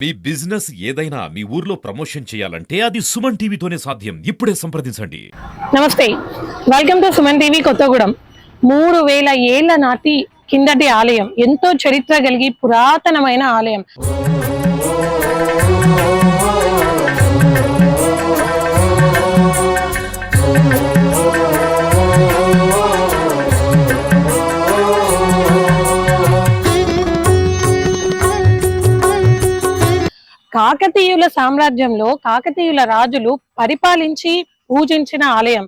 మీ business ఏదైనా మీ ఊర్లో promotion చేయాలంటే అది సుమన్ టీవీతోనే సాధ్యం. ఇప్పుడే సంప్రదించండి. నమస్తే, welcome to Suman TV Kothagudem. 3000 ఏళ్ల నాటి కిందటి ఆలయం, ఎంతో చరిత్ర కలిగి పురాతనమైన ఆలయం. కాకతీయుల సామ్రాజ్యంలో కాకతీయుల రాజులు పరిపాలించి పూజించిన ఆలయం.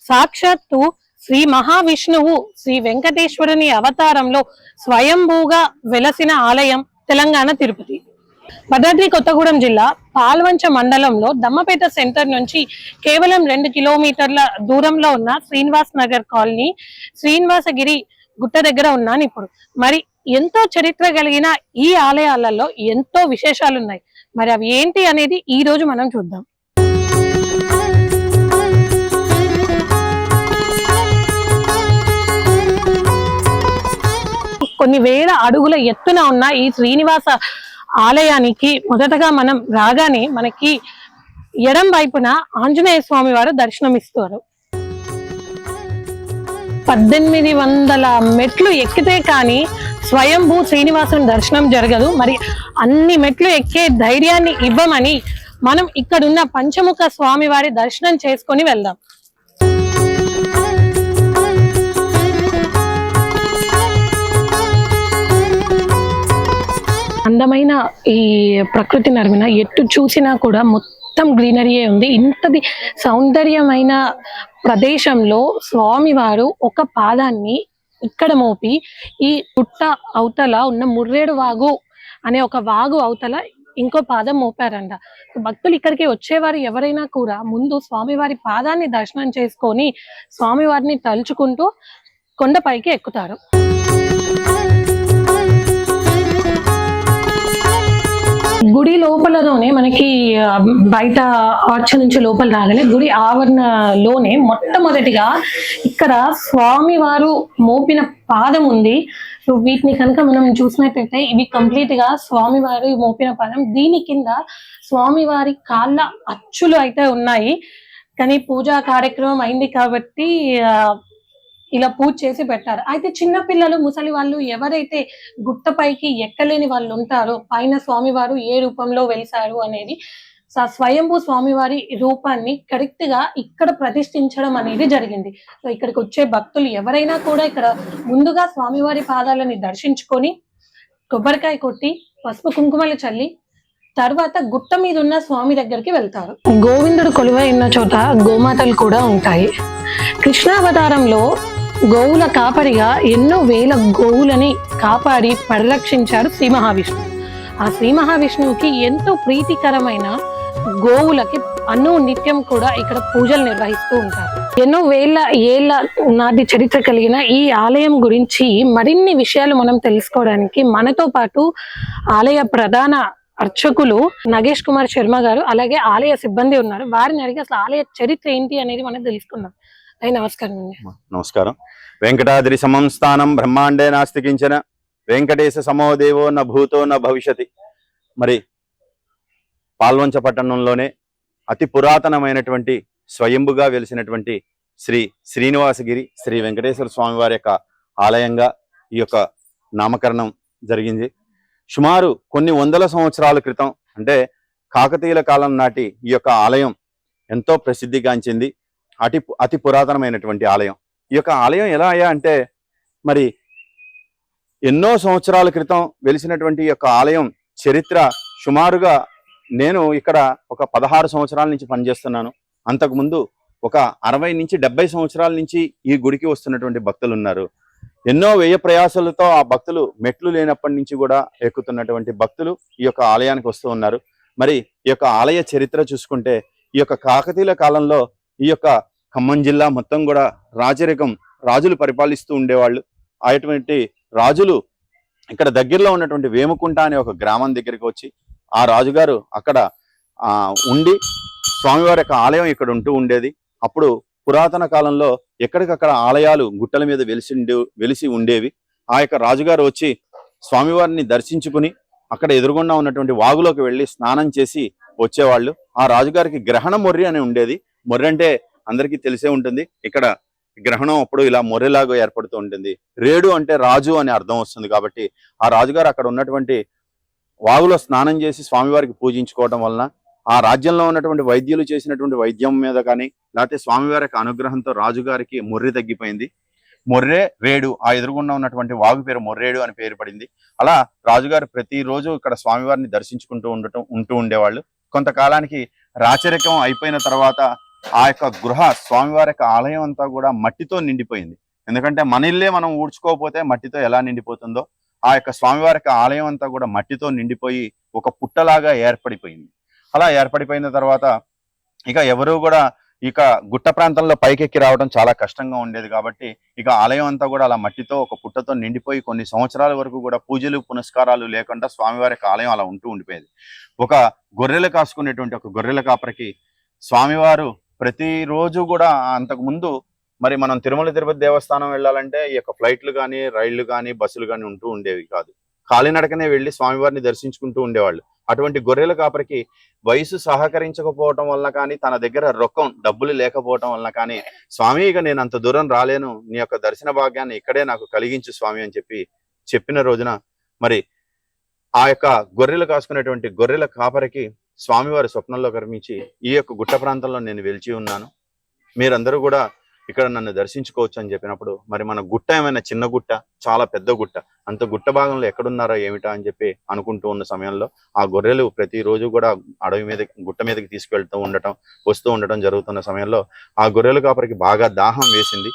సాక్షాత్తు శ్రీ మహావిష్ణువు శ్రీ వెంకటేశ్వరుని అవతారంలో స్వయంభూగా వెలసిన ఆలయం తెలంగాణ తిరుపతి. భద్రాద్రి కొత్తగూడెం జిల్లా పాల్వంచ మండలంలో దమ్మపేట సెంటర్ నుంచి కేవలం 2 కిలోమీటర్ల దూరంలో ఉన్న శ్రీనివాస్ నగర్ కాలనీ శ్రీనివాసగిరి గుట్ట దగ్గర ఉన్నాను ఇప్పుడు. మరి ఎంతో చరిత్ర కలిగిన ఈ ఆలయాలలో ఎంతో విశేషాలు ఉన్నాయి. మరి అవి ఏంటి అనేది ఈ రోజు మనం చూద్దాం. కొన్ని వేల అడుగుల ఎత్తున ఉన్న ఈ శ్రీనివాస ఆలయానికి మొదటగా మనం రాగానే మనకి ఎడం వైపున ఆంజనేయ స్వామి వారు దర్శనమిస్తారు. 1800 మెట్లు ఎక్కితే కానీ స్వయంభూ శ్రీనివాసుని దర్శనం జరగదు. మరి అన్ని మెట్లు ఎక్కే ధైర్యాన్ని ఇవ్వమని మనం ఇక్కడున్న పంచముఖ స్వామి వారి దర్శనం చేసుకొని వెళ్దాం. అందమైన ఈ ప్రకృతి నర్మిన ఎటు చూసినా కూడా మొత్తం గ్రీనరీయే ఉంది. ఇంతది సౌందర్యమైన ప్రదేశంలో స్వామివారు ఒక పాదాన్ని ఇక్కడ మోపి ఈ పుట్ట అవతల ఉన్న ముర్రేడు వాగు అనే ఒక వాగు అవతల ఇంకో పాదం మోపారంట. భక్తులు ఇక్కడికి వచ్చేవారు ఎవరైనా కూడా ముందు స్వామివారి పాదాన్ని దర్శనం చేసుకొని స్వామివారిని తలుచుకుంటూ కొండపైకి ఎక్కుతారు. గుడి లోపలలోనే మనకి బయట ఆర్చ్ నుంచి లోపల రాగానే గుడి ఆవరణలోనే మొట్టమొదటిగా ఇక్కడ స్వామివారు మోపిన పాదం ఉంది. సో వీటిని కనుక మనం చూసినట్టయితే ఇవి కంప్లీట్ గా స్వామివారి మోపిన పాదం. దీని కింద స్వామివారి కాళ్ళ అచ్చులు అయితే ఉన్నాయి. కానీ పూజా కార్యక్రమం అయింది కాబట్టి ఇలా పూజ చేసి పెట్టారు. అయితే చిన్న పిల్లలు, ముసలి వాళ్ళు ఎవరైతే గుట్టపైకి ఎక్కలేని వాళ్ళు ఉంటారో పైన స్వామివారు ఏ రూపంలో వెలిసారు అనేది స్వయంభూ స్వామివారి రూపాన్ని కరెక్ట్ గా ఇక్కడ ప్రతిష్ఠించడం అనేది జరిగింది. సో ఇక్కడికి వచ్చే భక్తులు ఎవరైనా కూడా ఇక్కడ ముందుగా స్వామివారి పాదాలని దర్శించుకొని కొబ్బరికాయ కొట్టి పసుపు కుంకుమలు చల్లి తర్వాత గుట్ట మీద ఉన్న స్వామి దగ్గరికి వెళ్తారు. గోవిందుడు కొలువై ఉన్న చోట గోమాతలు కూడా ఉంటాయి. కృష్ణావతారంలో గోవుల కాపరిగా ఎన్నో వేల గోవులని కాపాడి పరిరక్షించాడు శ్రీ మహావిష్ణువు. ఆ శ్రీ మహావిష్ణువుకి ఎంతో ప్రీతికరమైన గోవులకి నిత్యం కూడా ఇక్కడ పూజలు నిర్వహిస్తూ ఉంటారు. ఎన్నో వేల ఏళ్ల నాటి చరిత్ర కలిగిన ఈ ఆలయం గురించి మరిన్ని విషయాలు మనం తెలుసుకోవడానికి మనతో పాటు ఆలయ ప్రధాన అర్చకులు నగేష్ కుమార్ శర్మ గారు అలాగే ఆలయ సిబ్బంది ఉన్నారు. వారిని అడిగి అసలు ఆలయ చరిత్ర ఏంటి అనేది మనం తెలుసుకుందాం. నమస్కారం అండి. నమస్కారం. వెంకటాద్రి సమం స్థానం బ్రహ్మాండే నాస్తి కించన వెంకటేశ సమో దేవో న భూతో న భవిష్యతి. మరి పాల్వంచ పట్టణంలోనే అతి పురాతనమైనటువంటి స్వయంభుగా వెలిసినటువంటి శ్రీ శ్రీనివాసగిరి శ్రీ వెంకటేశ్వర స్వామి వారి యొక్క ఆలయంగా ఈ యొక్క నామకరణం జరిగింది. సుమారు కొన్ని వందల సంవత్సరాల క్రితం అంటే కాకతీయుల కాలం నాటి ఈ యొక్క ఆలయం ఎంతో ప్రసిద్ధిగాంచింది. అతి పురాతనమైనటువంటి ఆలయం. ఈ యొక్క ఆలయం ఎలా అయ్యా అంటే మరి ఎన్నో సంవత్సరాల క్రితం వెలిసినటువంటి ఈ యొక్క ఆలయం చరిత్ర సుమారుగా నేను ఇక్కడ ఒక 16 సంవత్సరాల నుంచి పనిచేస్తున్నాను. అంతకుముందు ఒక 60 నుంచి 70 సంవత్సరాల నుంచి ఈ గుడికి వస్తున్నటువంటి భక్తులు ఉన్నారు. ఎన్నో వ్యయ ప్రయాసాలతో ఆ భక్తులు మెట్లు లేనప్పటి నుంచి కూడా ఎక్కుతున్నటువంటి భక్తులు ఈ యొక్క ఆలయానికి వస్తూ ఉన్నారు. మరి ఈ యొక్క ఆలయ చరిత్ర చూసుకుంటే ఈ యొక్క కాకతీయుల కాలంలో ఈ యొక్క ఖమ్మం జిల్లా మొత్తం కూడా రాజులు పరిపాలిస్తూ ఉండేవాళ్ళు. అటువంటి రాజులు ఇక్కడ దగ్గరలో ఉన్నటువంటి వేముకుంట అనే ఒక గ్రామం దగ్గరికి వచ్చి ఆ రాజుగారు అక్కడ ఉండి స్వామివారి యొక్క ఆలయం ఇక్కడ ఉంటూ ఉండేది. అప్పుడు పురాతన కాలంలో ఎక్కడికక్కడ ఆలయాలు గుట్టల మీద వెలిసి ఉండేవి. ఆ యొక్క రాజుగారు వచ్చి స్వామివారిని దర్శించుకుని అక్కడ ఎదురుగుండా ఉన్నటువంటి వాగులోకి వెళ్ళి స్నానం చేసి వచ్చేవాళ్ళు. ఆ రాజుగారికి గ్రహణ మొర్రి అని ఉండేది. మొర్రి అంటే అందరికీ తెలిసే ఉంటుంది. ఇక్కడ గ్రహణం అప్పుడు ఇలా మొర్రెలాగా ఏర్పడుతూ ఉంటుంది. రేడు అంటే రాజు అని అర్థం వస్తుంది కాబట్టి ఆ రాజుగారు అక్కడ ఉన్నటువంటి వాగులో స్నానం చేసి స్వామివారికి పూజించుకోవడం వలన ఆ రాజ్యంలో ఉన్నటువంటి వైద్యులు చేసినటువంటి వైద్యం మీద కానీ లేకపోతే స్వామివారి యొక్క అనుగ్రహంతో రాజుగారికి మొర్రి తగ్గిపోయింది. మొర్రే రేడు, ఆ ఎదురుగుండా ఉన్నటువంటి వాగు పేరు మొర్రేడు అని పేరు పడింది. అలా రాజుగారు ప్రతిరోజు ఇక్కడ స్వామివారిని దర్శించుకుంటూ ఉంటూ ఉండేవాళ్ళు. కొంతకాలానికి రాచరికం అయిపోయిన తర్వాత ఆ యొక్క గృహ స్వామివారి యొక్క ఆలయం అంతా కూడా మట్టితో నిండిపోయింది. ఎందుకంటే మన ఇల్లే మనం ఊడ్చుకోకపోతే మట్టితో ఎలా నిండిపోతుందో ఆ యొక్క స్వామివారి యొక్క ఆలయం అంతా కూడా మట్టితో నిండిపోయి ఒక పుట్టలాగా ఏర్పడిపోయింది. అలా ఏర్పడిపోయిన తర్వాత ఇక ఎవరు కూడా ఇక గుట్ట ప్రాంతంలో పైకెక్కి రావడం చాలా కష్టంగా ఉండేది కాబట్టి ఇక ఆలయం అంతా కూడా అలా మట్టితో ఒక పుట్టతో నిండిపోయి కొన్ని సంవత్సరాల వరకు కూడా పూజలు పునస్కారాలు లేకుండా స్వామివారి యొక్క ఆలయం అలా ఉండిపోయేది. ఒక గొర్రెలు కాసుకునేటువంటి ఒక గొర్రెల కాపరికి స్వామివారు ప్రతిరోజు కూడా అంతకు ముందు మరి మనం తిరుమల తిరుపతి దేవస్థానం వెళ్ళాలంటే ఈ యొక్క ఫ్లైట్లు కానీ రైళ్లు కానీ బస్సులు కానీ ఉండేవి కాదు. కాలినడకనే వెళ్ళి స్వామివారిని దర్శించుకుంటూ ఉండేవాళ్ళు. అటువంటి గొర్రెల కాపరికి వయసు సహకరించకపోవటం వల్ల కానీ తన దగ్గర రొక్కం డబ్బులు లేకపోవటం వల్ల కానీ స్వామి ఇక నేను అంత దూరం రాలేను, నీ యొక్క దర్శన భాగ్యాన్ని ఇక్కడే నాకు కలిగించు స్వామి అని చెప్పిన రోజున మరి ఆ యొక్క గొర్రెలు కాసుకునేటువంటి గొర్రెల కాపరికి స్వామివారి స్వప్నంలో కనిపించి ఈ యొక్క గుట్ట ప్రాంతంలో నేను వెలిచి ఉన్నాను, మీరందరూ కూడా ఇక్కడ నన్ను దర్శించుకోవచ్చు అని చెప్పినప్పుడు మరి మన గుట్ట ఏమైనా చిన్న గుట్ట, చాలా పెద్ద గుట్ట, అంత గుట్ట భాగంలో ఎక్కడున్నారో ఏమిటా అని చెప్పి అనుకుంటూ ఉన్న సమయంలో ఆ గొర్రెలు ప్రతిరోజు కూడా అడవి మీద గుట్ట మీదకి తీసుకెళ్తూ వస్తూ ఉండటం జరుగుతున్న సమయంలో ఆ గొర్రెల కాపరికి బాగా దాహం వేసింది.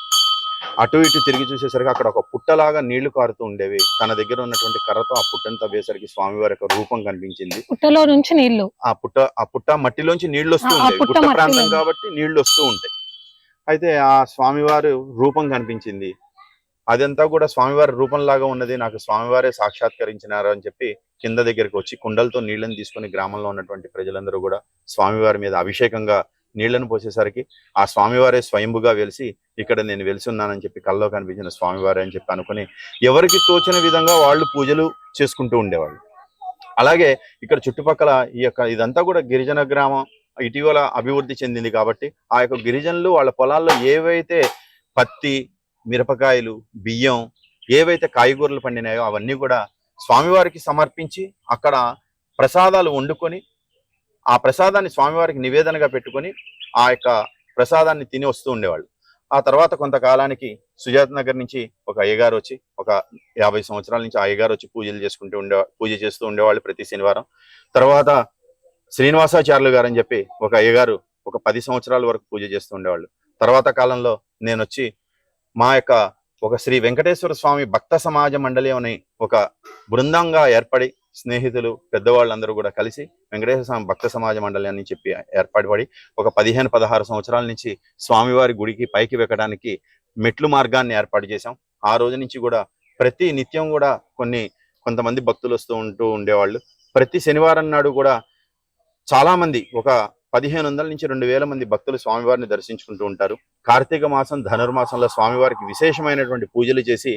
అటు ఇటు తిరిగి చూసేసరికి అక్కడ ఒక పుట్టలాగా నీళ్లు కారుతూ ఉండేవి. తన దగ్గర ఉన్నటువంటి కర్రతో ఆ పుట్టను తవ్వేసరికి స్వామివారి యొక్క రూపం కనిపించింది. పుట్టలో నుంచి నీళ్లు, ఆ పుట్ట మట్టిలోంచి నీళ్లు వస్తూ ఉంటాయి, గుట్ట ప్రాంతం కాబట్టి నీళ్లు వస్తూ ఉంటాయి. అయితే ఆ స్వామివారి రూపం కనిపించింది. అదంతా కూడా స్వామివారి రూపంలాగా ఉన్నది, నాకు స్వామివారే సాక్షాత్కరించినారు అని చెప్పి కింద దగ్గరికి వచ్చి కుండలతో నీళ్లను తీసుకుని గ్రామంలో ఉన్నటువంటి ప్రజలందరూ కూడా స్వామివారి మీద అభిషేకంగా నీళ్లను పోసేసరికి ఆ స్వామివారే స్వయంభుగా వెలిసి ఇక్కడ నేను వెలిసి ఉన్నానని చెప్పి కల్లో కనిపించిన స్వామివారే అని చెప్పి అనుకుని ఎవరికి తోచిన విధంగా వాళ్ళు పూజలు చేసుకుంటూ ఉండేవాళ్ళు. అలాగే ఇక్కడ చుట్టుపక్కల ఈ యొక్క ఇదంతా కూడా గిరిజన గ్రామం, ఇటీవల అభివృద్ధి చెందింది కాబట్టి ఆ యొక్క గిరిజనులు వాళ్ళ పొలాల్లో ఏవైతే పత్తి, మిరపకాయలు, బియ్యం, ఏవైతే కాయగూరలు పండినాయో అవన్నీ కూడా స్వామివారికి సమర్పించి అక్కడ ప్రసాదాలు వండుకొని ఆ ప్రసాదాన్ని స్వామివారికి నివేదనగా పెట్టుకొని ఆ యొక్క ప్రసాదాన్ని తిని వస్తూ ఉండేవాళ్ళు. ఆ తర్వాత కొంతకాలానికి సుజాత నగర్ నుంచి ఒక అయ్యగారు వచ్చి ఒక 50 సంవత్సరాల నుంచి ఆ అయ్యగారు వచ్చి పూజ చేస్తూ ఉండేవాళ్ళు ప్రతి శనివారం. తర్వాత శ్రీనివాసాచార్యులు గారు అని చెప్పి ఒక అయ్యగారు ఒక 10 సంవత్సరాల వరకు పూజ చేస్తూ ఉండేవాళ్ళు. తర్వాత కాలంలో నేను వచ్చి మా యొక్క ఒక శ్రీ వెంకటేశ్వర స్వామి భక్త సమాజ మండలి అని ఒక బృందంగా ఏర్పడి స్నేహితులు పెద్దవాళ్ళందరూ కూడా కలిసి వెంకటేశ్వర స్వామి భక్త సమాజ మండలి అని చెప్పి ఏర్పాటుపడి ఒక 15-16 సంవత్సరాల నుంచి స్వామివారి గుడికి పైకి వెక్కడానికి మెట్లు మార్గాన్ని ఏర్పాటు చేశాం. ఆ రోజు నుంచి కూడా ప్రతి నిత్యం కూడా కొంతమంది భక్తులు వస్తూ ఉండేవాళ్ళు. ప్రతి శనివారం నాడు కూడా చాలా మంది ఒక 1500 నుంచి 2000 మంది భక్తులు స్వామివారిని దర్శించుకుంటూ ఉంటారు. కార్తీక మాసం ధనుర్మాసంలో స్వామివారికి విశేషమైనటువంటి పూజలు చేసి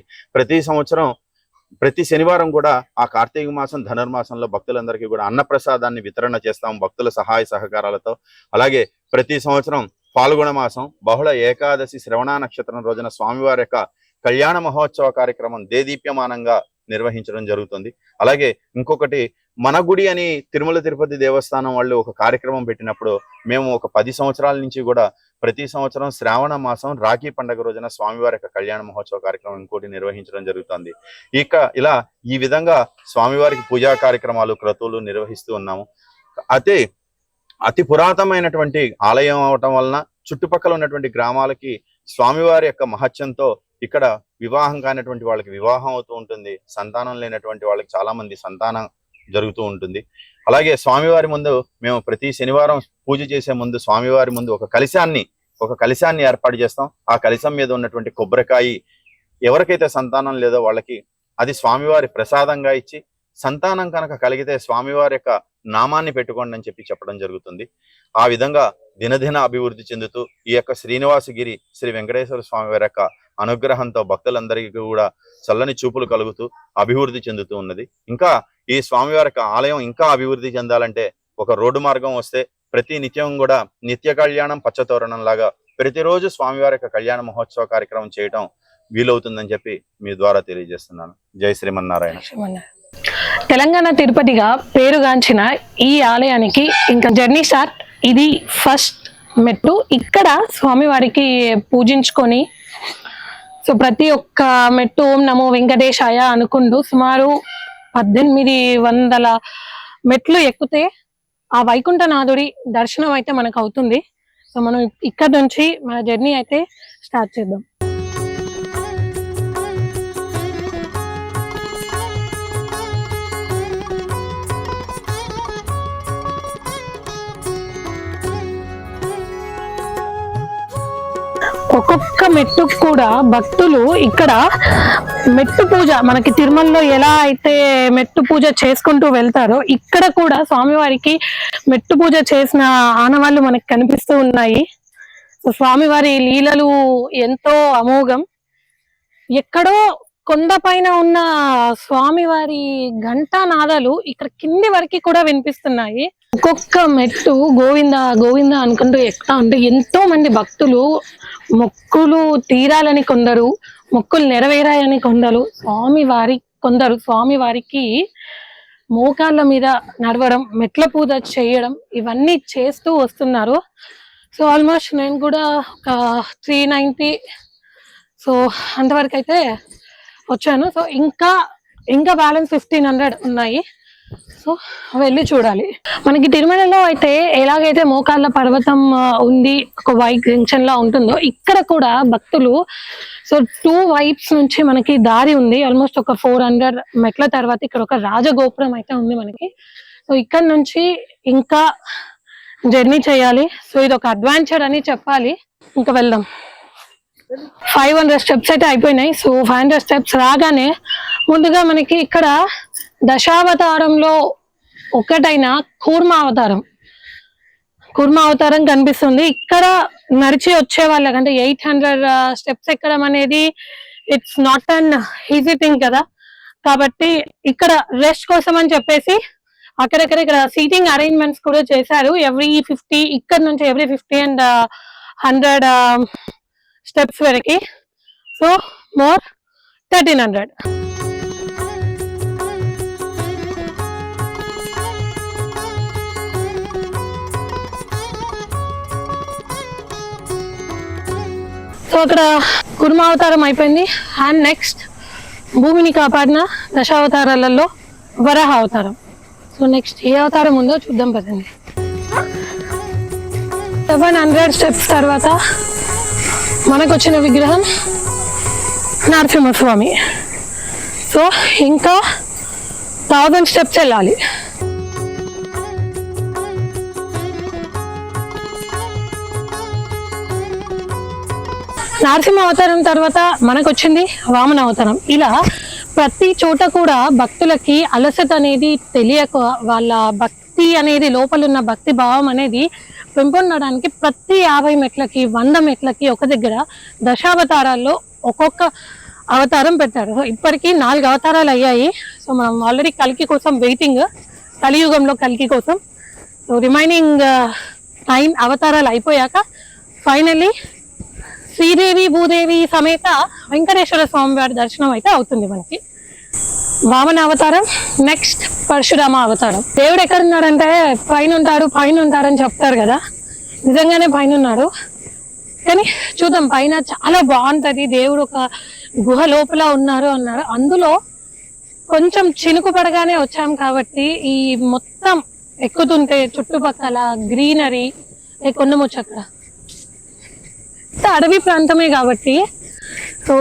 ప్రతి శనివారం కూడా ఆ కార్తీక మాసం ధనుర్మాసంలో భక్తులందరికీ కూడా అన్నప్రసాదాన్ని వితరణ చేస్తాం భక్తుల సహాయ సహకారాలతో. అలాగే ప్రతి సంవత్సరం పాల్గొన మాసం బహుళ ఏకాదశి శ్రవణ నక్షత్రం రోజున స్వామివారి యొక్క కళ్యాణ మహోత్సవ కార్యక్రమం దేదీప్యమానంగా నిర్వహించడం జరుగుతుంది. అలాగే ఇంకొకటి మన గుడి అని తిరుమల తిరుపతి దేవస్థానం వాళ్ళు ఒక కార్యక్రమం పెట్టినప్పుడు మేము ఒక 10 సంవత్సరాల నుంచి కూడా ప్రతి సంవత్సరం శ్రావణ మాసం రాఖీ పండుగ రోజున స్వామివారి యొక్క కళ్యాణ మహోత్సవ కార్యక్రమం ఇంకోటి నిర్వహించడం జరుగుతుంది. ఇలా ఈ విధంగా స్వామివారికి పూజా కార్యక్రమాలు క్రతువులు నిర్వహిస్తూ ఉన్నాము. అతి పురాతనమైనటువంటి ఆలయం అవటం వలన చుట్టుపక్కల ఉన్నటువంటి గ్రామాలకి స్వామివారి యొక్క మహత్యంతో ఇక్కడ వివాహం కానిటువంటి వాళ్ళకి వివాహం అవుతూ ఉంటుంది, సంతానం లేనటువంటి వాళ్ళకి చాలా మంది సంతానం జరుగుతూ ఉంటుంది. అలాగే స్వామివారి ముందు మేము ప్రతి శనివారం పూజ చేసే ముందు స్వామివారి ముందు ఒక కలశాన్ని ఏర్పాటు చేస్తాం. ఆ కలశం మీద ఉన్నటువంటి కొబ్బరికాయ ఎవరికైతే సంతానం లేదో వాళ్ళకి అది స్వామివారి ప్రసాదంగా ఇచ్చి సంతానం కనుక కలిగితే స్వామివారి యొక్క నామాన్ని పెట్టుకోండి అని చెప్పడం జరుగుతుంది. ఆ విధంగా దినదిన అభివృద్ధి చెందుతూ ఈ యొక్క శ్రీనివాసగిరి శ్రీ వెంకటేశ్వర స్వామి వారి యొక్క అనుగ్రహంతో భక్తులందరికీ కూడా చల్లని చూపులు కలుగుతూ అభివృద్ధి చెందుతూ ఉన్నది. ఇంకా ఈ స్వామివారి యొక్క ఆలయం ఇంకా అభివృద్ధి చెందాలంటే ఒక రోడ్డు మార్గం వస్తే ప్రతి నిత్యం కూడా నిత్య కళ్యాణం పచ్చతోరణం లాగా ప్రతిరోజు స్వామివారి యొక్క కళ్యాణ మహోత్సవ కార్యక్రమం చేయటం వీలవుతుందని చెప్పి మీ ద్వారా తెలియజేస్తున్నాను. జై శ్రీమన్నారాయణ. తెలంగాణ తిరుపతిగా పేరుగాంచిన ఈ ఆలయానికి ఇంకా జర్నీ స్టార్ట్. ఇది ఫస్ట్ మెట్టు. ఇక్కడ స్వామివారికి పూజించుకొని సో ప్రతి ఒక్క మెట్టు ఓం నమో వెంకటేశాయ అనుకుంటూ సుమారు 1800 మెట్లు ఎక్కితే ఆ వైకుంఠనాథుడి దర్శనం అయితే మనకు అవుతుంది. సో మనం ఇక్కడ నుంచి మన జర్నీ అయితే స్టార్ట్ చేద్దాం. ఒక్కొక్క మెట్టు కూడా భక్తులు ఇక్కడ మెట్టు పూజ, మనకి తిరుమలలో ఎలా అయితే మెట్టు పూజ చేసుకుంటూ వెళ్తారో ఇక్కడ కూడా స్వామివారికి మెట్టు పూజ చేసిన ఆనవాళ్ళు మనకి కనిపిస్తూ ఉన్నాయి. సో స్వామివారి లీలలు ఎంతో అమోఘం. ఎక్కడో కొండపైన ఉన్న స్వామివారి ఘంటానాదాలు ఇక్కడ కింది వరకు కూడా వినిపిస్తున్నాయి. ఒక్కొక్క మెట్టు గోవింద గోవింద అనుకుంటూ ఎక్కుతా ఉంటే ఎంతో మంది భక్తులు మొక్కులు తీరాలని కొందరు, మొక్కులు నెరవేరాయని కొందరు, స్వామివారికి మోకాళ్ళ మీద నడవడం, మెట్ల పూజ చేయడం ఇవన్నీ చేస్తూ వస్తున్నారు. సో ఆల్మోస్ట్ నేను కూడా ఒక 390 సో అంతవరకు అయితే వచ్చాను. సో ఇంకా బ్యాలెన్స్ 1500 ఉన్నాయి. సో వెళ్ళి చూడాలి. మనకి తిరుమలలో అయితే ఎలాగైతే మోకాళ్ళ పర్వతం ఉంది, ఒక వైట్ జంక్షన్ లా ఉంటుందో ఇక్కడ కూడా భక్తులు సో 2 వైప్స్ నుంచి మనకి దారి ఉంది. ఆల్మోస్ట్ ఒక 400 మెట్ల తర్వాత ఇక్కడ ఒక రాజగోపురం అయితే ఉంది మనకి. సో ఇక్కడ నుంచి ఇంకా జర్నీ చేయాలి. సో ఇది ఒక అడ్వెంచర్ అని చెప్పాలి. ఇంకా వెళ్దాం. 500 స్టెప్స్ అయితే అయిపోయినాయి. సో 500 స్టెప్స్ రాగానే ముందుగా మనకి ఇక్కడ దశావతారంలో ఒకటైన కూర్మ అవతారం కనిపిస్తుంది. ఇక్కడ నడిచి వచ్చే వాళ్ళకంటే 800 స్టెప్స్ ఎక్కడం అనేది it's not an easy thing కదా. కాబట్టి ఇక్కడ రెస్ట్ కోసం అని చెప్పేసి అక్కడక్కడ ఇక్కడ సీటింగ్ అరేంజ్మెంట్స్ కూడా చేశారు. ఎవ్రీ 50 ఇక్కడ నుంచి ఎవ్రీ 50 and 100 స్టెప్స్ వరకు. So more 1300. సో అక్కడ కుర్మావతారం అయిపోయింది. అండ్ నెక్స్ట్ భూమిని కాపాడిన దశావతారాలలో వరాహ అవతారం. సో నెక్స్ట్ ఏ అవతారం ఉందో చూద్దాం పదండి. 700 స్టెప్స్ తర్వాత మనకు వచ్చిన విగ్రహం నరసింహస్వామి. సో ఇంకా 1000 స్టెప్స్ వెళ్ళాలి. నరసింహ అవతారం తర్వాత మనకు వచ్చింది వామన అవతారం. ఇలా ప్రతి చోట కూడా భక్తులకి అలసట అనేది తెలియక వాళ్ళ భక్తి అనేది లోపల ఉన్న భక్తి భావం అనేది పెంపొందడానికి ప్రతి 50 మెట్లకి 100 మెట్లకి ఒక దగ్గర దశావతారాల్లో ఒక్కొక్క అవతారం పెట్టారు. సో ఇప్పటికీ 4 అవతారాలు అయ్యాయి. సో మనం ఆల్రెడీ కల్కి కోసం వెయిటింగ్, కలియుగంలో కల్కి కోసం. సో రిమైనింగ్ 9 అవతారాలు అయిపోయాక ఫైనల్లీ శ్రీదేవి భూదేవి సమేత వెంకటేశ్వర స్వామి వారి దర్శనం అయితే అవుతుంది మనకి. వామన అవతారం, నెక్స్ట్ పరశురామ అవతారం. దేవుడు ఎక్కడ ఉన్నాడంటే పైన ఉంటాడని చెప్తారు కదా. నిజంగానే పైన ఉన్నాడు. కానీ చూద్దాం, పైన చాలా బాగుంటది. దేవుడు ఒక గుహ లోపల ఉన్నారు అన్నారు. అందులో కొంచెం చినుకు పడగానే వచ్చాం కాబట్టి ఈ మొత్తం ఎక్కుతుంటే చుట్టుపక్కల గ్రీనరీ కొండముచ్చక్కడ అడవి ప్రాంతమే కాబట్టి సో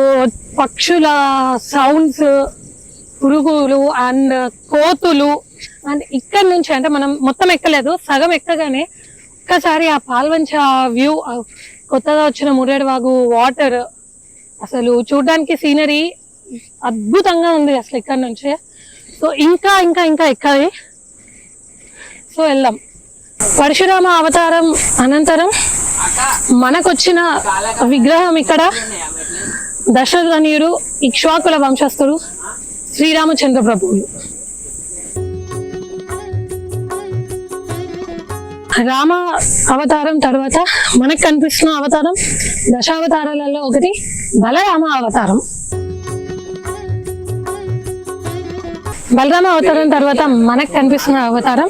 పక్షుల సౌండ్స్, పురుగులు అండ్ కోతులు. అండ్ ఇక్కడ నుంచి అంటే మనం మొత్తం ఎక్కలేదు, సగం ఎక్కగానే ఒక్కసారి ఆ పాల్వంచ వ్యూ, కొత్తగా వచ్చిన మురేడువాగు వాటర్, అసలు చూడడానికి సీనరీ అద్భుతంగా ఉంది అసలు ఇక్కడ నుంచి. సో ఇంకా ఇంకా ఇంకా ఎక్కాలి. సో వెళ్దాం. పరశురామ అవతారం అనంతరం మనకొచ్చిన విగ్రహం ఇక్కడ దశరథనీయుడు, ఇక్ష్వాకుల వంశస్థుడు శ్రీరామచంద్ర ప్రభువులు. రామ అవతారం తర్వాత మనకు కనిపిస్తున్న అవతారం దశావతారాలలో ఒకటి బలరామ అవతారం. బలరామ అవతారం తర్వాత మనకు కనిపిస్తున్న అవతారం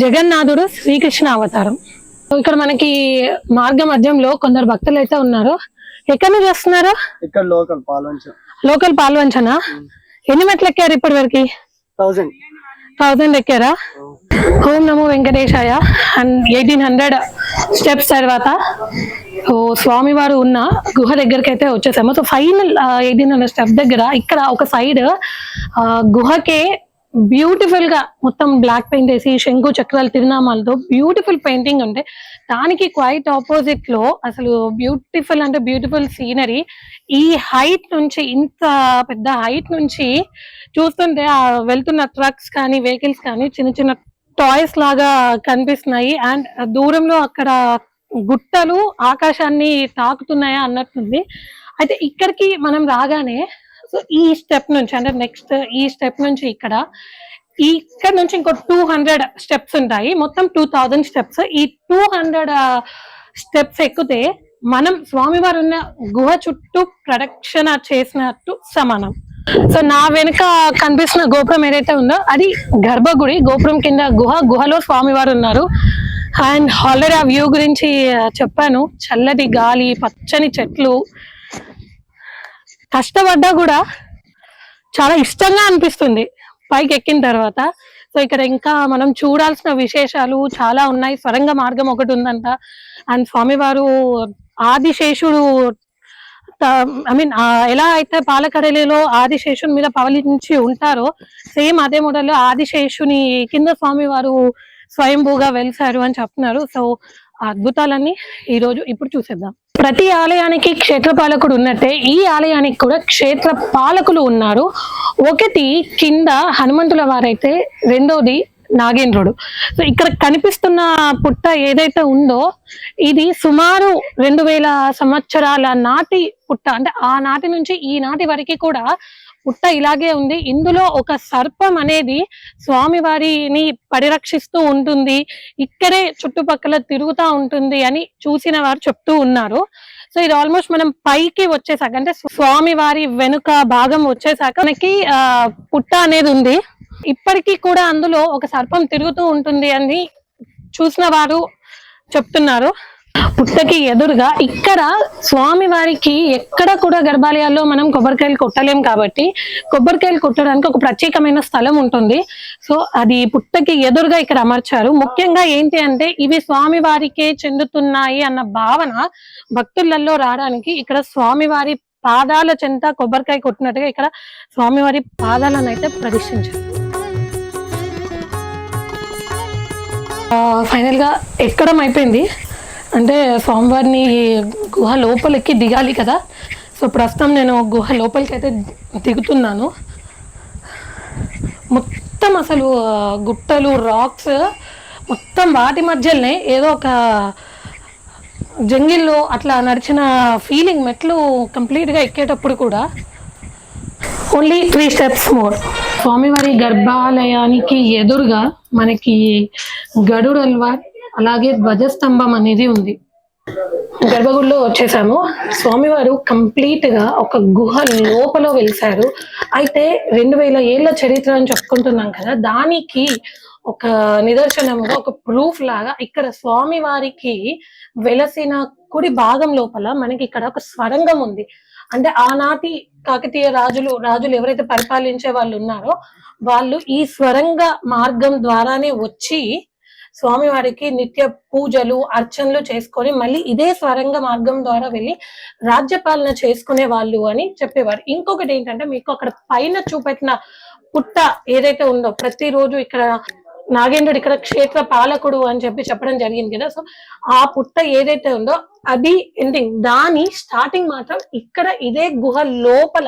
జగన్నాథుడు శ్రీకృష్ణ అవతారం. ఇక్కడ మనకి మార్గ మధ్యంలో కొందరు భక్తులు అయితే ఉన్నారు. ఎక్కడి నుంచి వస్తున్నారు? ఇక్కడ లోకల్ పాల్వంచనా? ఎన్ని మెట్లు ఎక్కారు ఇప్పటి వరకు? 1000 ఎక్కారా? ఓం నమో వెంకటేశాయ. 1800 స్టెప్స్ తర్వాత స్వామివారు ఉన్న గుహ దగ్గరికి అయితే వచ్చేసాము. సో ఫైనల్ 1800 స్టెప్స్ దగ్గర ఇక్కడ ఒక సైడ్ గుహకే బ్యూటిఫుల్ గా మొత్తం బ్లాక్ పెయింట్ వేసి శంకు చక్రాల తిరునామాలతో బ్యూటిఫుల్ పెయింటింగ్ ఉంటే దానికి క్వైట్ ఆపోజిట్ లో అసలు బ్యూటిఫుల్ అంటే బ్యూటిఫుల్ సీనరీ. ఈ హైట్ నుంచి, ఇంత పెద్ద హైట్ నుంచి చూస్తుంటే ఆ వెళ్తున్న ట్రక్స్ కానీ వెహికల్స్ కానీ చిన్న చిన్న టాయ్స్ లాగా కనిపిస్తున్నాయి. అండ్ దూరంలో అక్కడ గుట్టలు ఆకాశాన్ని తాకుతున్నాయా అన్నట్టుంది. అయితే ఇక్కడికి మనం రాగానే సో ఈ స్టెప్ నుంచి అంటే నెక్స్ట్ ఈ స్టెప్ నుంచి ఇక్కడ నుంచి ఇంకో 200 స్టెప్స్ ఉంటాయి. మొత్తం 2000 స్టెప్స్. ఈ 200 స్టెప్స్ ఎక్కితే మనం స్వామివారు ఉన్న గుహ చుట్టూ ప్రదక్షిణ చేసినట్టు సమానం. సో నా వెనుక కనిపిస్తున్న గోపురం ఏదైతే ఉందో అది గర్భగుడి. గోపురం కింద గుహలో స్వామివారు ఉన్నారు. అండ్ ఆల్రెడీ ఆ వ్యూ గురించి చెప్పాను. చల్లటి గాలి, పచ్చని చెట్లు, కష్టపడ్డా కూడా చాలా ఇష్టంగా అనిపిస్తుంది పైకి ఎక్కిన తర్వాత. సో ఇక్కడ ఇంకా మనం చూడాల్సిన విశేషాలు చాలా ఉన్నాయి. స్వరంగ మార్గం ఒకటి ఉందంట. అండ్ స్వామివారు ఆదిశేషుడు ఎలా అయితే పాలకడలిలో ఆదిశేషుని మీద పవలించి ఉంటారో సేమ్ అదే మోడల్లో ఆదిశేషుని కింద స్వామివారు స్వయంభూగా వెలిసారు అని చెప్తున్నారు. సో ఆ అద్భుతాలన్నీ ఇప్పుడు చూసేద్దాం. ప్రతి ఆలయానికి క్షేత్రపాలకుడు ఉన్నట్టే ఈ ఆలయానికి కూడా క్షేత్ర పాలకులు ఉన్నారు. ఒకటి కింద హనుమంతుల వారైతే, రెండోది నాగేంద్రుడు. సో ఇక్కడ కనిపిస్తున్న పుట్ట ఏదైతే ఉందో ఇది సుమారు 2000 సంవత్సరాల నాటి పుట్ట. అంటే ఆ నాటి నుంచి ఈ నాటి వరకు కూడా పుట్ట ఇలాగే ఉంది. ఇందులో ఒక సర్పం అనేది స్వామివారిని పరిరక్షిస్తూ ఉంటుంది, ఇక్కడే చుట్టుపక్కల తిరుగుతూ ఉంటుంది అని చూసిన వారు చెప్తూ ఉన్నారు. సో ఇది ఆల్మోస్ట్ మనం పైకి వచ్చేసాక అంటే స్వామివారి వెనుక భాగం వచ్చేసాక మనకి పుట్ట అనేది ఉంది. ఇప్పటికీ కూడా అందులో ఒక సర్పం తిరుగుతూ ఉంటుంది అని చూసిన వారు చెప్తున్నారు. పుట్టకి ఎదురుగా ఇక్కడ స్వామివారికి ఎక్కడ కూడా గర్భాలయాల్లో మనం కొబ్బరికాయలు కొట్టలేం కాబట్టి కొబ్బరికాయలు కొట్టడానికి ఒక ప్రత్యేకమైన స్థలం ఉంటుంది. సో అది పుట్టకి ఎదురుగా ఇక్కడ అమర్చారు. ముఖ్యంగా ఏంటి అంటే ఇవి స్వామివారికే చెందుతున్నాయి అన్న భావన భక్తులలో రావడానికి ఇక్కడ స్వామివారి పాదాల చెంత కొబ్బరికాయ కొట్టినట్టుగా ఇక్కడ స్వామివారి పాదాలను అయితే ప్రతిష్ఠించారు. ఫైనల్ గా ఎక్కడం అయిపోయింది. అంటే స్వామివారిని గుహ లోపలికి దిగాలి కదా. సో ప్రస్తుతం నేను గుహ లోపలికి అయితే దిగుతున్నాను. మొత్తం అసలు గుట్టలు, రాక్స్ మొత్తం వాటి మధ్యలోనే ఏదో ఒక జంగిల్లో అట్లా నడిచిన ఫీలింగ్. మెట్లు కంప్లీట్గా ఎక్కేటప్పుడు కూడా ఓన్లీ 3 స్టెప్స్ మోర్. స్వామివారి గర్భాలయానికి ఎదురుగా మనకి గరుడల్వార్ అలాగే ధ్వజస్తంభం అనేది ఉంది. గర్భగుడిలో వచ్చేసాము. స్వామివారు కంప్లీట్ గా ఒక గుహ లోపల వెలిసారు. అయితే 2000 ఏళ్ల చరిత్ర అని చెప్పుకుంటున్నాం కదా, దానికి ఒక నిదర్శనంగా ఒక ప్రూఫ్ లాగా ఇక్కడ స్వామివారికి వెలసిన కుడి భాగం లోపల మనకి ఇక్కడ ఒక స్వరంగం ఉంది. అంటే ఆనాటి కాకతీయ రాజులు ఎవరైతే పరిపాలించే వాళ్ళు ఉన్నారో వాళ్ళు ఈ స్వరంగ మార్గం ద్వారానే వచ్చి స్వామివారికి నిత్య పూజలు, అర్చనలు చేసుకొని మళ్ళీ ఇదే స్వరంగ మార్గం ద్వారా వెళ్ళి రాజ్యపాలన చేసుకునే వాళ్ళు అని చెప్పేవారు. ఇంకొకటి ఏంటంటే మీకు అక్కడ పైన చూపెట్టిన పుట్ట ఏదైతే ఉందో, ప్రతిరోజు ఇక్కడ నాగేంద్రుడు ఇక్కడ క్షేత్ర పాలకుడు అని చెప్పడం జరిగింది కదా. సో ఆ పుట్ట ఏదైతే ఉందో అది ఎండింగ్, దాని స్టార్టింగ్ మాత్రం ఇక్కడ ఇదే గుహ లోపల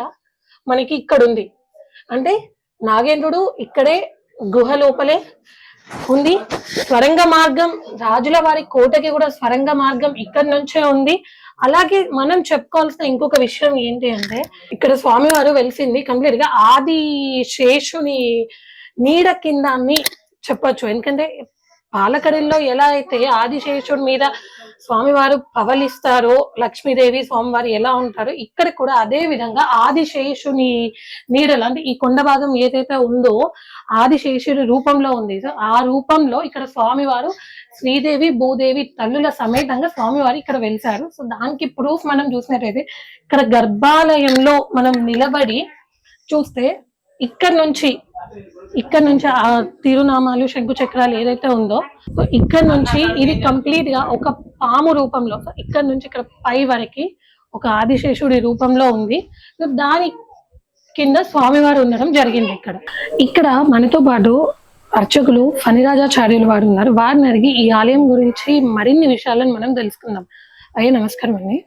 మనకి ఇక్కడ ఉంది. అంటే నాగేంద్రుడు ఇక్కడే గుహ లోపలే ఉంది. స్వరంగ మార్గం, రాజుల వారి కోటకి కూడా స్వరంగ మార్గం ఇక్కడ నుంచే ఉంది. అలాగే మనం చెప్పుకోవాల్సిన ఇంకొక విషయం ఏంటి అంటే ఇక్కడ స్వామివారు వెలిసింది కంప్లీట్ గా ఆది శేషుని నీడ కింద అని చెప్పొచ్చు. ఎందుకంటే పాలకడల్లో ఎలా అయితే ఆదిశేషుడి మీద స్వామివారు పవలిస్తారో, లక్ష్మీదేవి స్వామివారు ఎలా ఉంటారో, ఇక్కడ కూడా అదే విధంగా ఆదిశేషుని నీడలు అంటే ఈ కొండ భాగం ఏదైతే ఉందో ఆదిశేషుడి రూపంలో ఉంది. సో ఆ రూపంలో ఇక్కడ స్వామివారు శ్రీదేవి భూదేవి తల్లుల సమేతంగా స్వామివారు ఇక్కడ వెలిసారు. సో దానికి ప్రూఫ్ మనం చూసినట్టయితే ఇక్కడ గర్భాలయంలో మనం నిలబడి చూస్తే ఇక్కడ నుంచి ఆ తిరునామాలు శంకు చక్రాలు ఏదైతే ఉందో ఇక్కడ నుంచి ఇది కంప్లీట్ గా ఒక పాము రూపంలో ఇక్కడ నుంచి ఇక్కడ పై వరకు ఒక ఆదిశేషుడి రూపంలో ఉంది. దాని కింద స్వామివారు ఉండడం జరిగింది. ఇక్కడ మనతో పాటు అర్చకులు ఫణిరాజాచార్యులు వారు ఉన్నారు. వారిని అడిగి ఈ ఆలయం గురించి మరిన్ని విషయాలను మనం తెలుసుకుందాం. అయ్యే నమస్కారం అండి.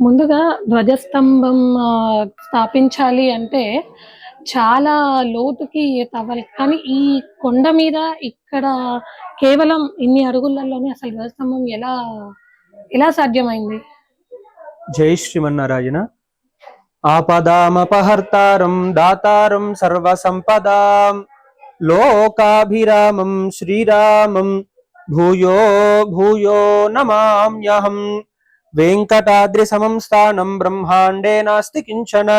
ముందుగా ధ్వజస్తంభం స్థాపించాలి అంటే చాలా లోతుకి తవ్వాలి, కానీ ఈ కొండ మీద ఇక్కడ కేవలం ఇన్ని అడుగులలోనే అసలు ధ్వజస్తంభం ఎలా సాధ్యమైంది? జై శ్రీమన్నారాయణ. ఆపదామపహర్తారం దాతారం సర్వసంపదాం లోకాభిరామం శ్రీరామం భూయో భూయో నమామ్యహం. వెంకటాద్రి సమం స్థానం బ్రహ్మాండే నాస్తి కించన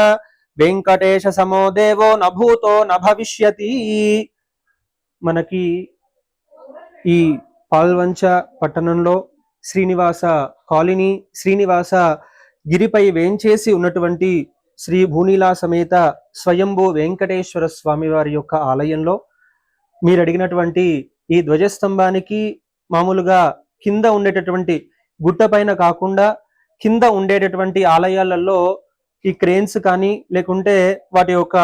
వెంకటేశ సమో దేవో న భూతో న భవిష్యతి. మనకి ఈ పాల్వంచ పట్టణంలో శ్రీనివాస కాలనీ, శ్రీనివాస గిరిపై వేంచేసి ఉన్నటువంటి శ్రీ భూనీలా సమేత స్వయంభూ వెంకటేశ్వర స్వామి వారి యొక్క ఆలయంలో మీరు అడిగినటువంటి ఈ ధ్వజస్తంభానికి మామూలుగా కింద ఉండేటటువంటి గుట్ట పైన కాకుండా కింద ఉండేటటువంటి ఆలయాలలో ఈ క్రేన్స్ కానీ లేకుంటే వాటి యొక్క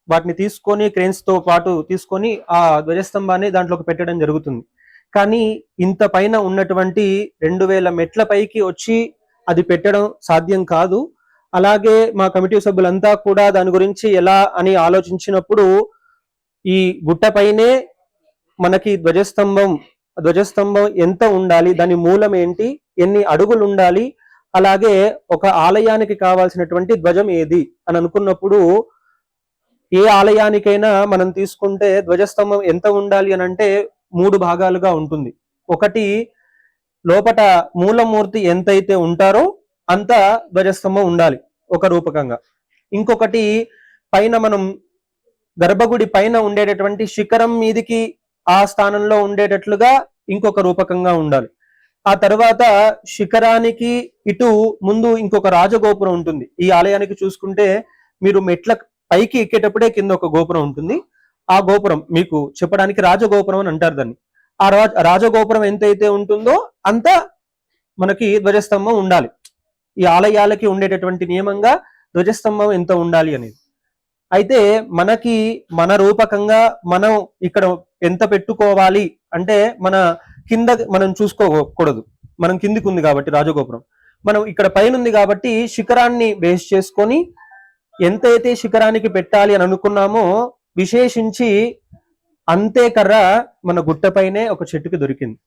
వాటిని తీసుకొని క్రేన్స్ తో పాటు తీసుకొని ఆ ధ్వజస్తంభాన్ని దాంట్లోకి పెట్టడం జరుగుతుంది. కానీ ఇంత పైన ఉన్నటువంటి 2000 మెట్ల పైకి వచ్చి అది పెట్టడం సాధ్యం కాదు. అలాగే మా కమిటీ సభ్యులంతా కూడా దాని గురించి ఎలా అని ఆలోచించినప్పుడు ఈ గుట్టపైనే మనకి ధ్వజస్తంభం ఎంత ఉండాలి, దాని మూలం ఏంటి, ఎన్ని అడుగులు ఉండాలి, అలాగే ఒక ఆలయానికి కావాల్సినటువంటి ధ్వజం ఏది అని అనుకున్నప్పుడు ఏ ఆలయానికైనా మనం తీసుకుంటే ధ్వజస్తంభం ఎంత ఉండాలి అని అంటే 3 భాగాలుగా ఉంటుంది. ఒకటి లోపట మూలమూర్తి ఎంతైతే ఉంటారో అంత ధ్వజస్తంభం ఉండాలి ఒక రూపకంగా. ఇంకొకటి పైన మనం గర్భగుడి పైన ఉండేటటువంటి శిఖరం మీదికి ఆ స్థానంలో ఉండేటట్లుగా ఇంకొక రూపకంగా ఉండాలి. ఆ తర్వాత శిఖరానికి ఇటు ముందు ఇంకొక రాజగోపురం ఉంటుంది. ఈ ఆలయానికి చూసుకుంటే మీరు మెట్ల పైకి ఎక్కేటప్పుడే కింద ఒక గోపురం ఉంటుంది. ఆ గోపురం మీకు చెప్పడానికి రాజగోపురం అని అంటారు దాన్ని. ఆ రాజగోపురం ఎంతైతే ఉంటుందో అంత మనకి ధ్వజస్తంభం ఉండాలి. ఈ ఆలయాలకి ఉండేటటువంటి నియమంగా ధ్వజస్తంభం ఎంత ఉండాలి అనేది. అయితే మనకి మన రూపకంగా మనం ఇక్కడ ఎంత పెట్టుకోవాలి అంటే మన కింద మనం చూసుకోకూడదు. మనం కిందికి ఉంది కాబట్టి రాజగోపురం, మనం ఇక్కడ పైన ఉంది కాబట్టి శిఖరాన్ని బేస్ చేసుకొని ఎంతైతే శిఖరానికి పెట్టాలి అని అనుకున్నామో విశేషించి అంతే కర్ర మన గుట్టపైనే ఒక చెట్టుకి దొరికింది.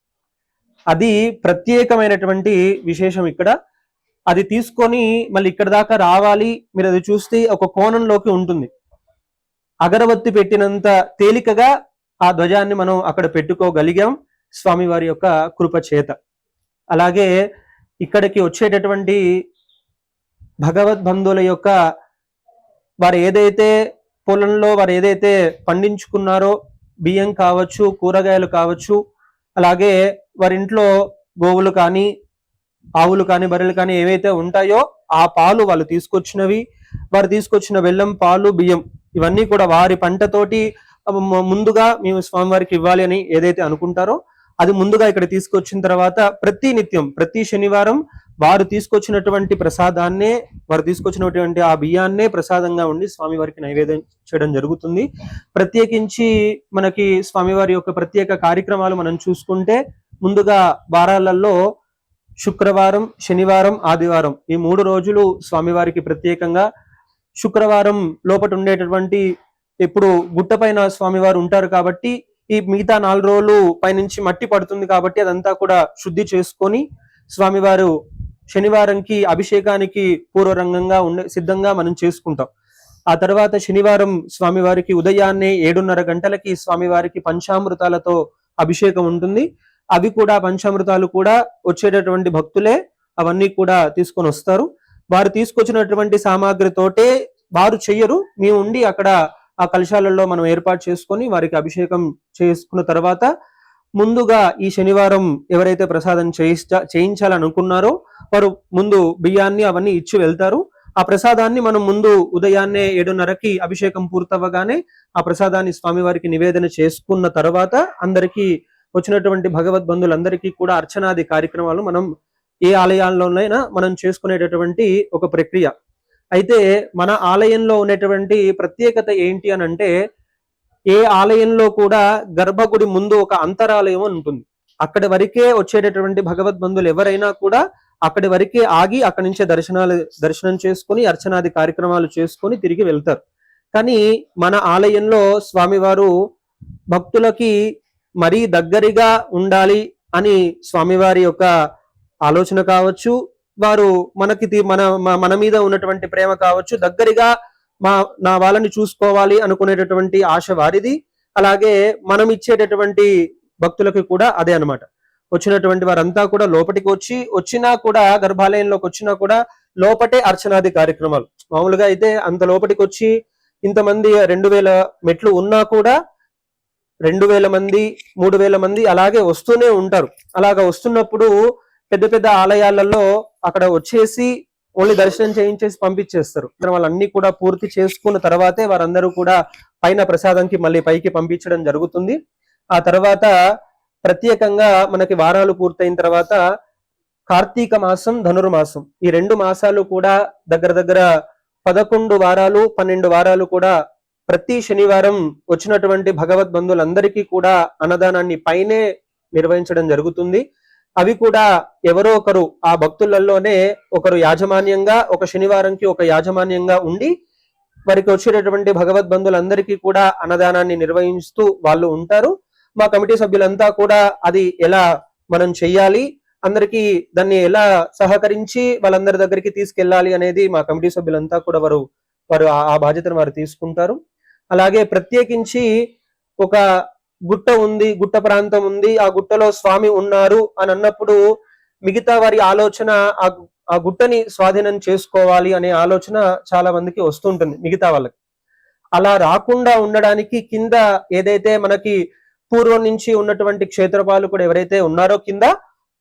అది ప్రత్యేకమైనటువంటి విశేషం ఇక్కడ. అది తీసుకొని మళ్ళీ ఇక్కడ దాకా రావాలి. మీరు అది చూస్తే ఒక కోణంలోకి ఉంటుంది. అగరబత్తి పెట్టినంత తేలికగా ఆ ధ్వజాన్ని మనం అక్కడ పెట్టుకోగలిగాం స్వామివారి యొక్క కృప చేత. అలాగే ఇక్కడికి వచ్చేటటువంటి భగవద్బంధువుల యొక్క వారు ఏదైతే పొలంలో వారు ఏదైతే పండించుకున్నారో బియ్యం కావచ్చు, కూరగాయలు కావచ్చు, అలాగే వారి ఇంట్లో గోవులు కానీ ఆవులు కానీ బర్రెలు కానీ ఏవైతే ఉంటాయో ఆ పాలు వాళ్ళు తీసుకొచ్చినవి, వారు తీసుకొచ్చిన బెల్లం, పాలు, బియ్యం ఇవన్నీ కూడా వారి పంటతోటి ముందుగా మేము స్వామివారికి ఇవ్వాలి అని ఏదైతే అనుకుంటారో అది ముందుగా ఇక్కడ తీసుకొచ్చిన తర్వాత ప్రతి నిత్యం ప్రతి శనివారం వారు తీసుకొచ్చినటువంటి ప్రసాదాన్నే, వారు తీసుకొచ్చినటువంటి ఆ బియ్యాన్నే ప్రసాదంగా ఉండి స్వామివారికి నైవేద్యం చేయడం జరుగుతుంది. ప్రత్యేకించి మనకి స్వామివారి యొక్క ప్రత్యేక కార్యక్రమాలు మనం చూసుకుంటే ముందుగా వారాలలో శుక్రవారం, శనివారం, ఆదివారం ఈ 3 రోజులు స్వామివారికి ప్రత్యేకంగా. శుక్రవారం లోపట ఉండేటటువంటి ఇప్పుడు గుట్ట పైన స్వామివారు ఉంటారు కాబట్టి ఈ మిగతా 4 రోజులు పైనుంచి మట్టి పడుతుంది కాబట్టి అదంతా కూడా శుద్ధి చేసుకొని స్వామివారు శనివారంకి అభిషేకానికి పూర్వరంగంగా సిద్ధంగా మనం చేసుకుంటాం. ఆ తర్వాత శనివారం స్వామివారికి ఉదయాన్నే 7:30 గంటలకి స్వామివారికి పంచామృతాలతో అభిషేకం ఉంటుంది. అవి కూడా పంచామృతాలు కూడా వచ్చేటటువంటి భక్తులే అవన్నీ కూడా తీసుకొని వస్తారు. వారు తీసుకొచ్చినటువంటి సామాగ్రితోటే వారు చెయ్యరు, మేము ఉండి అక్కడ ఆ కలశాలలో మనం ఏర్పాటు చేసుకొని వారికి అభిషేకం చేసుకున్న తర్వాత ముందుగా ఈ శనివారం ఎవరైతే ప్రసాదం చేయించాలనుకున్నారో వారు ముందు బియ్యాన్ని అవన్నీ ఇచ్చి వెళ్తారు. ఆ ప్రసాదాన్ని మనం ముందు ఉదయాన్నే 7:30కి అభిషేకం పూర్తవగానే ఆ ప్రసాదాన్ని స్వామివారికి నివేదన చేసుకున్న తర్వాత అందరికీ వచ్చినటువంటి భగవద్బంధులందరికీ కూడా అర్చనాది కార్యక్రమాలు మనం ఏ ఆలయాల్లోనైనా మనం చేసుకునేటటువంటి ఒక ప్రక్రియ. అయితే మన ఆలయంలో ఉన్నటువంటి ప్రత్యేకత ఏంటి అని అంటే, ఏ ఆలయంలో కూడా గర్భగుడి ముందు ఒక అంతరాలయం ఉంటుంది. అక్కడి వరకే వచ్చేటటువంటి భగవద్బంధులు ఎవరైనా కూడా అక్కడి వరకే ఆగి అక్కడి నుంచే దర్శనం చేసుకుని అర్చనాది కార్యక్రమాలు చేసుకొని తిరిగి వెళ్తారు. కానీ మన ఆలయంలో స్వామివారు భక్తులకి మరీ దగ్గరగా ఉండాలి అని స్వామివారి యొక్క ఆలోచన కావచ్చు, వారు మనకి మన మీద ఉన్నటువంటి ప్రేమ కావచ్చు, దగ్గరగా నా వాళ్ళని చూసుకోవాలి అనుకునేటటువంటి ఆశ వారిది. అలాగే మనం ఇచ్చేటటువంటి భక్తులకి కూడా అదే అన్నమాట. వచ్చినటువంటి వారంతా కూడా లోపటికి వచ్చినా కూడా గర్భాలయంలోకి వచ్చినా కూడా లోపటే అర్చనాది కార్యక్రమాలు. మామూలుగా అయితే అంత లోపటికి వచ్చి ఇంతమంది 2000 మెట్లు ఉన్నా కూడా 2000 మంది 3000 మంది అలాగే వస్తూనే ఉంటారు. అలాగా వస్తున్నప్పుడు పెద్ద పెద్ద ఆలయాలలో అక్కడ వచ్చేసి ఓన్లీ దర్శనం చేయించేసి పంపించేస్తారు. వాళ్ళన్నీ కూడా పూర్తి చేసుకున్న తర్వాతే వారందరూ కూడా పైన ప్రసాదంకి మళ్ళీ పైకి పంపించడం జరుగుతుంది. ఆ తర్వాత ప్రత్యేకంగా మనకి వారాలు పూర్తయిన తర్వాత కార్తీక మాసం, ధనుర్మాసం, ఈ 2 మాసాలు కూడా దగ్గర 11 వారాలు 12 వారాలు కూడా ప్రతి శనివారం వచ్చినటువంటి భగవద్బంధులందరికీ కూడా అన్నదానాన్ని పైనే నిర్వహించడం జరుగుతుంది. అవి కూడా ఎవరో ఒకరు ఆ భక్తులలోనే ఒకరు యాజమాన్యంగా, ఒక శనివారంకి ఒక యాజమాన్యంగా ఉండి వారికి వచ్చేటటువంటి భగవద్బంధులందరికీ కూడా అన్నదానాన్ని నిర్వహిస్తూ వాళ్ళు ఉంటారు. మా కమిటీ సభ్యులంతా కూడా అది ఎలా మనం చెయ్యాలి, అందరికీ దాన్ని ఎలా సహకరించి వాళ్ళందరి దగ్గరికి తీసుకెళ్ళాలి అనేది మా కమిటీ సభ్యులంతా కూడా వారు ఆ బాధ్యతను వారు తీసుకుంటారు. అలాగే ప్రత్యేకించి ఒక గుట్ట ఉంది, గుట్ట ప్రాంతం ఉంది, ఆ గుట్టలో స్వామి ఉన్నారు అని అన్నప్పుడు మిగతా వారి ఆలోచన ఆ గుట్టని స్వాధీనం చేసుకోవాలి అనే ఆలోచన చాలా మందికి వస్తుంటుంది మిగతా వాళ్ళకి. అలా రాకుండా ఉండడానికి కింద ఏదైతే మనకి పూర్వం నుంచి ఉన్నటువంటి క్షేత్రపాలకుడు ఎవరైతే ఉన్నారో కింద,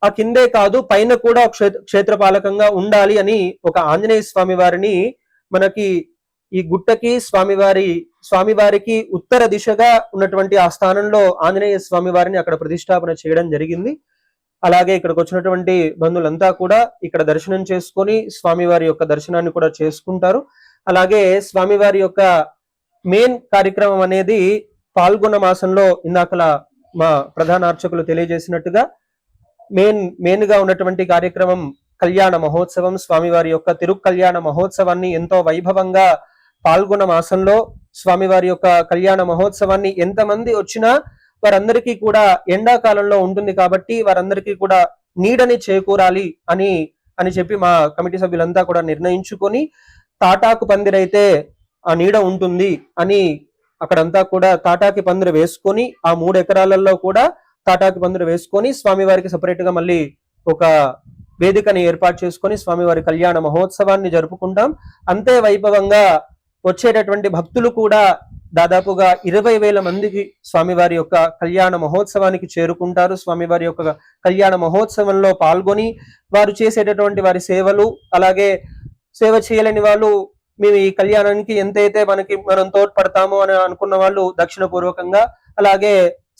ఆ కిందే కాదు పైన కూడా క్షేత్రపాలకంగా ఉండాలి అని ఒక ఆంజనేయ స్వామి వారిని మనకి ఈ గుట్టకి స్వామివారికి ఉత్తర దిశగా ఉన్నటువంటి ఆ స్థానంలో ఆంజనేయ స్వామి వారిని అక్కడ ప్రతిష్టాపన చేయడం జరిగింది. అలాగే ఇక్కడికి వచ్చినటువంటి బంధువులంతా కూడా ఇక్కడ దర్శనం చేసుకొని స్వామివారి యొక్క దర్శనాన్ని కూడా చేసుకుంటారు. అలాగే స్వామివారి యొక్క మెయిన్ కార్యక్రమం అనేది పాల్గొన మాసంలో ఇందాకలా మా ప్రధాన అర్చకులు తెలియజేసినట్టుగా మెయిన్ గా ఉన్నటువంటి కార్యక్రమం కళ్యాణ మహోత్సవం. స్వామివారి యొక్క తిరుకల్యాణ మహోత్సవాన్ని ఎంతో వైభవంగా పాల్గొన మాసంలో స్వామివారి యొక్క కళ్యాణ మహోత్సవాన్ని ఎంతమంది వచ్చినా వారందరికీ కూడా ఎండాకాలంలో ఉంటుంది కాబట్టి వారందరికీ కూడా నీడని చేకూరాలి అని చెప్పి మా కమిటీ సభ్యులంతా కూడా నిర్ణయించుకొని తాటాకు పందిరైతే ఆ నీడ ఉంటుంది అని అక్కడంతా కూడా తాటాకి పందిరి వేసుకొని ఆ 3 ఎకరాలలో కూడా తాటాకి పందిరి వేసుకొని స్వామివారికి సపరేట్ గా మళ్ళీ ఒక వేదికని ఏర్పాటు చేసుకొని స్వామివారి కళ్యాణ మహోత్సవాన్ని జరుపుకుంటాం. అంతే వైభవంగా వచ్చేటటువంటి భక్తులు కూడా దాదాపుగా 20,000 మందికి స్వామివారి యొక్క కళ్యాణ మహోత్సవానికి చేరుకుంటారు. స్వామివారి యొక్క కళ్యాణ మహోత్సవంలో పాల్గొని వారు చేసేటటువంటి వారి సేవలు, అలాగే సేవ చేయలేని వాళ్ళు మేము ఈ కళ్యాణానికి ఎంతైతే మనం తోడ్పడతామో అని అనుకున్న వాళ్ళు దక్షిణ పూర్వకంగా, అలాగే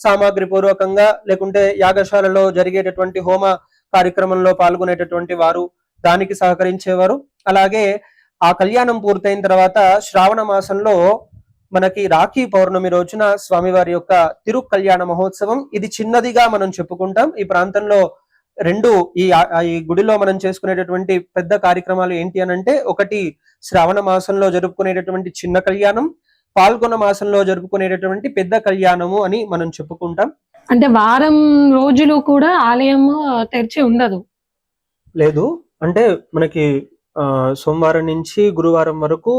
సామాగ్రి పూర్వకంగా, లేకుంటే యాగశాలలో జరిగేటటువంటి హోమ కార్యక్రమంలో పాల్గొనేటటువంటి వారు దానికి సహకరించేవారు. అలాగే ఆ కళ్యాణం పూర్తయిన తర్వాత శ్రావణ మాసంలో మనకి రాఖీ పౌర్ణమి రోజున స్వామివారి యొక్క తిరు కళ్యాణ మహోత్సవం, ఇది చిన్నదిగా మనం చెప్పుకుంటాం. ఈ ప్రాంతంలో 2 ఈ గుడిలో మనం చేసుకునేటటువంటి పెద్ద కార్యక్రమాలు ఏంటి అని అంటే, ఒకటి శ్రావణ మాసంలో జరుపుకునేటటువంటి చిన్న కళ్యాణం, పాల్గొన మాసంలో జరుపుకునేటటువంటి పెద్ద కళ్యాణము అని మనం చెప్పుకుంటాం. అంటే వారం రోజులు కూడా ఆలయం తెరిచి ఉండదు? లేదు, అంటే మనకి సోమవారం నుంచి గురువారం వరకు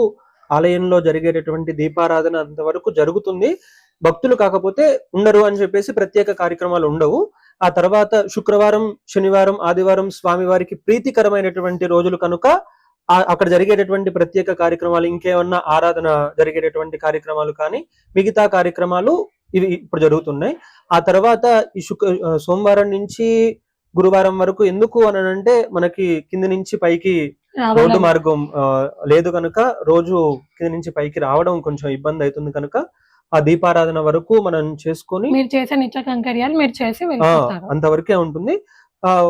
ఆలయంలో జరిగేటటువంటి దీపారాధన అంతవరకు జరుగుతుంది. భక్తులు కాకపోతే ఉండరు అని చెప్పేసి ప్రత్యేక కార్యక్రమాలు ఉండవు. ఆ తర్వాత శుక్రవారం, శనివారం, ఆదివారం స్వామివారికి ప్రీతికరమైనటువంటి రోజులు కనుక అక్కడ జరిగేటటువంటి ప్రత్యేక కార్యక్రమాలు, ఇంకేమన్నా ఆరాధన జరిగేటటువంటి కార్యక్రమాలు కానీ మిగతా కార్యక్రమాలు ఇవి ఇప్పుడు జరుగుతున్నాయి. ఆ తర్వాత ఈ సోమవారం నుంచి గురువారం వరకు ఎందుకు అని అంటే మనకి కింది నుంచి పైకి రోడ్డు మార్గం లేదు కనుక రోజు కింది నుంచి పైకి రావడం కొంచెం ఇబ్బంది అవుతుంది కనుక ఆ దీపారాధన వరకు మనం చేసుకొని మీరు చేసే నిత్య కైంకర్యాలు మీరు చేసి వెళ్ళిపోతారు. అంతవరకే ఉంటుంది.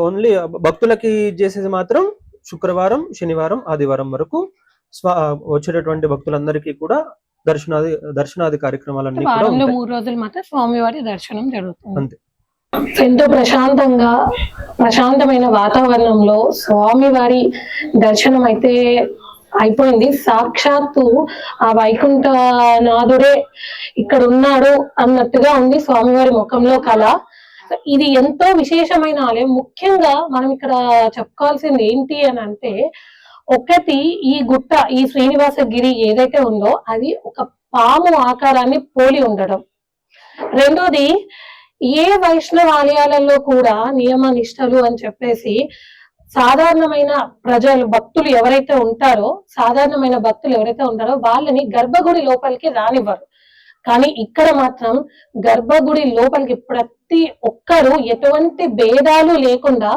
ఓన్లీ భక్తులకి చేసేది మాత్రం శుక్రవారం, శనివారం, ఆదివారం వరకు వచ్చేటటువంటి భక్తులందరికీ కూడా దర్శనాది కార్యక్రమాలన్నీ కూడా వారంలో ఉంటాయి. 3 రోజులు మాత్రం స్వామివారి దర్శనం జరుగుతుంది. అంతే. ఎంతో ప్రశాంతమైన వాతావరణంలో స్వామివారి దర్శనం అయితే అయిపోయింది. సాక్షాత్తు ఆ వైకుంఠనాథుడే ఇక్కడ ఉన్నాడు అన్నట్టుగా ఉంది స్వామివారి ముఖంలో కళ. ఇది ఎంతో విశేషమైన ఆలయం. ముఖ్యంగా మనం ఇక్కడ చెప్పుకోవాల్సింది ఏంటి అని అంటే, ఒకటి ఈ గుట్ట, ఈ శ్రీనివాసగిరి ఏదైతే ఉందో అది ఒక పాము ఆకారాన్ని పోలి ఉండడం. రెండోది, ఏ వైష్ణవ ఆలయాలలో కూడా నియమ నిష్టలు అని చెప్పేసి సాధారణమైన భక్తులు ఎవరైతే ఉంటారో వాళ్ళని గర్భగుడి లోపలికి రానివ్వరు. కానీ ఇక్కడ మాత్రం గర్భగుడి లోపలికి ప్రతి ఒక్కరు ఎటువంటి భేదాలు లేకుండా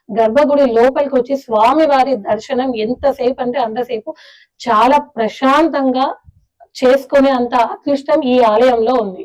గర్భగుడి లోపలికి వచ్చి స్వామివారి దర్శనం ఎంతసేపు అంటే అంతసేపు చాలా ప్రశాంతంగా చేసుకునే అంత అదృష్టం ఈ ఆలయంలో ఉంది.